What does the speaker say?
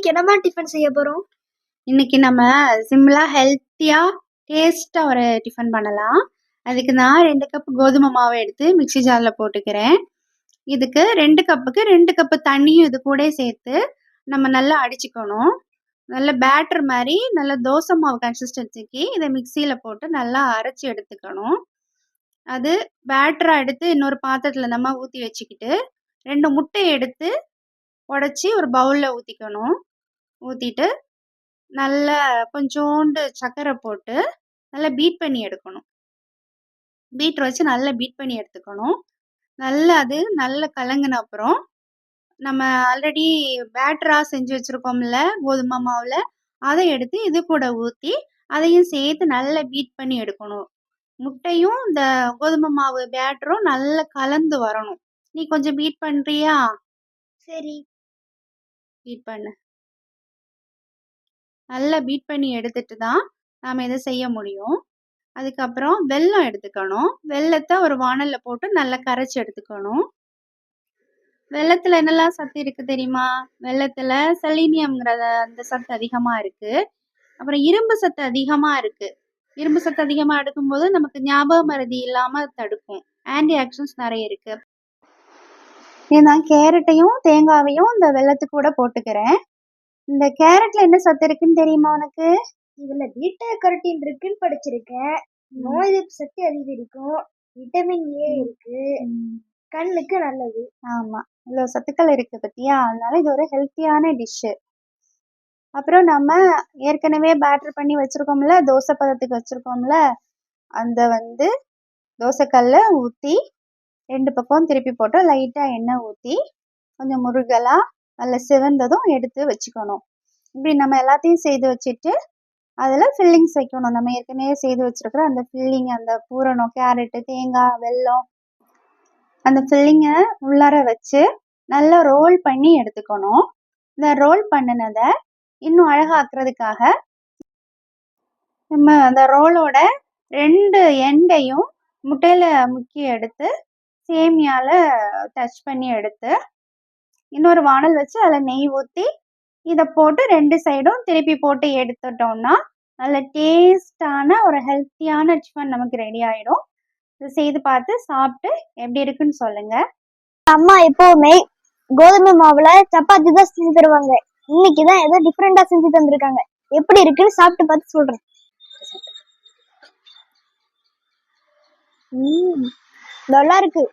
இன்னைக்கு என்னமா டிஃபன் செய்ய போறோம்? இன்னைக்கு நம்ம சிம்பிளா ஹெல்த்தியா டேஸ்டா ஒரு டிஃபன் பண்ணலாம். அதுக்கு நான் 2 கப் கோதுமை மாவு எடுத்து மிக்ஸி ஜார்ல போட்டுக்கிறேன். இதுக்கு 2 கப்புக்கு 2 கப்பு தண்ணியும் இது கூட சேர்த்து நம்ம நல்லா அடிச்சுக்கணும். நல்ல பேட்டர் மாதிரி நல்ல தோசை மாவு கன்சிஸ்டன்சிக்கு இதை மிக்சியில போட்டு நல்லா அரைச்சி எடுத்துக்கணும். அது பேட்டரா எடுத்து இன்னொரு பாத்திரத்துல நம்ம ஊற்றி வச்சுக்கிட்டு 2 முட்டையை எடுத்து உடைச்சி ஒரு பவுல்ல ஊற்றிக்கணும். ஊற்றிட்டு நல்லா கொஞ்சோண்டு சர்க்கரை போட்டு நல்லா பீட் பண்ணி எடுக்கணும். பீட்டர் வச்சு நல்லா பீட் பண்ணி எடுத்துக்கணும். நல்லா அது நல்லா கலங்கின அப்புறம் நம்ம ஆல்ரெடி பேட்டரா செஞ்சு வச்சுருக்கோம்ல கோதுமை மாவில், அதை எடுத்து இது கூட ஊற்றி அதையும் சேர்த்து நல்லா பீட் பண்ணி எடுக்கணும். முட்டையும் இந்த கோதுமை மாவு பேட்டரும் நல்லா கலந்து வரணும். நீ கொஞ்சம் பீட் பண்ணுறியா? சரி. பீட் பண்ணு. நல்லா பீட் பண்ணி எடுத்துட்டு தான் நாம் இதை செய்ய முடியும். அதுக்கப்புறம் வெல்லம் எடுத்துக்கணும். வெல்லத்தை ஒரு வாணலில் போட்டு நல்லா கரைச்சி எடுத்துக்கணும். வெல்லத்தில் என்னெல்லாம் சத்து இருக்குது தெரியுமா? வெல்லத்தில் செலீனியம்ங்கிற அந்த சத்து அதிகமாக இருக்குது. அப்புறம் இரும்பு சத்து அதிகமாக இருக்குது. இரும்பு சத்து அதிகமாக எடுக்கும்போது நமக்கு ஞாபக மறதி இல்லாமல் தடுக்கும். ஆன்டி ஆக்சிடென்ட்ஸ் நிறைய இருக்குது. நான் கேரட்டையும் தேங்காவையும் இந்த வெல்லத்துக்கு கூட போட்டுக்கிறேன். இந்த கேரட்ல என்ன சத்து இருக்குன்னு தெரியுமா உனக்கு? இதுல பீட்டா கரோட்டின் இருக்குன்னு படிச்சிருக்கேன். நோய் எதிர்ப்பு சக்தி அதிகரிக்கும். விட்டமின் ஏ இருக்கு. கண்ணுக்கு நல்லது. ஆமா, இவ்வளவு சத்துக்கள் இருக்கு பத்தியா? அதனால இது ஒரு ஹெல்த்தியான டிஷ்ஷு. அப்புறம் நம்ம ஏற்கனவே பேட்டர் பண்ணி வச்சிருக்கோம்ல, தோசை பதத்துக்கு வச்சிருக்கோம்ல, அந்த தோசைக்கல்ல ஊற்றி 2 பக்கம் திருப்பி போட்டு லைட்டா எண்ணெய் ஊற்றி கொஞ்சம் முருகலா நல்லா சிவந்ததும் எடுத்து வச்சுக்கணும். இப்படி நம்ம எல்லாத்தையும் செய்து வச்சுட்டு அதில் ஃபில்லிங்ஸ் வைக்கணும். நம்ம ஏற்கனவே செய்து வச்சுருக்கிற அந்த ஃபில்லிங், அந்த பூரணம், கேரட்டு, தேங்காய், வெல்லம், அந்த ஃபில்லிங்கை உள்ளார வச்சு நல்லா ரோல் பண்ணி எடுத்துக்கணும். இந்த ரோல் பண்ணினதை இன்னும் அழகாக்குறதுக்காக நம்ம அந்த ரோலோட 2 எண்டையும் முட்டையில் முக்கி எடுத்து சேமியால டச் பண்ணி எடுத்து இன்னொரு வானல் வச்சு அதில் நெய் ஊற்றி இதை போட்டு 2 சைடும் திருப்பி போட்டு எடுத்துட்டோம்னா நல்ல டேஸ்டான ஒரு ஹெல்த்தியான டிஃபன் நமக்கு ரெடி ஆகிடும். இதை செய்து பார்த்து சாப்பிட்டு எப்படி இருக்குன்னு சொல்லுங்க. அம்மா எப்பவுமே கோதுமை மாவுல சப்பாத்தி தான் செஞ்சு தருவாங்க. இன்னைக்கு தான் ஏதோ டிஃப்ரெண்டா செஞ்சு தந்திருக்காங்க. எப்படி இருக்குன்னு சாப்பிட்டு பார்த்து சொல்றேன். நல்லா இருக்கு.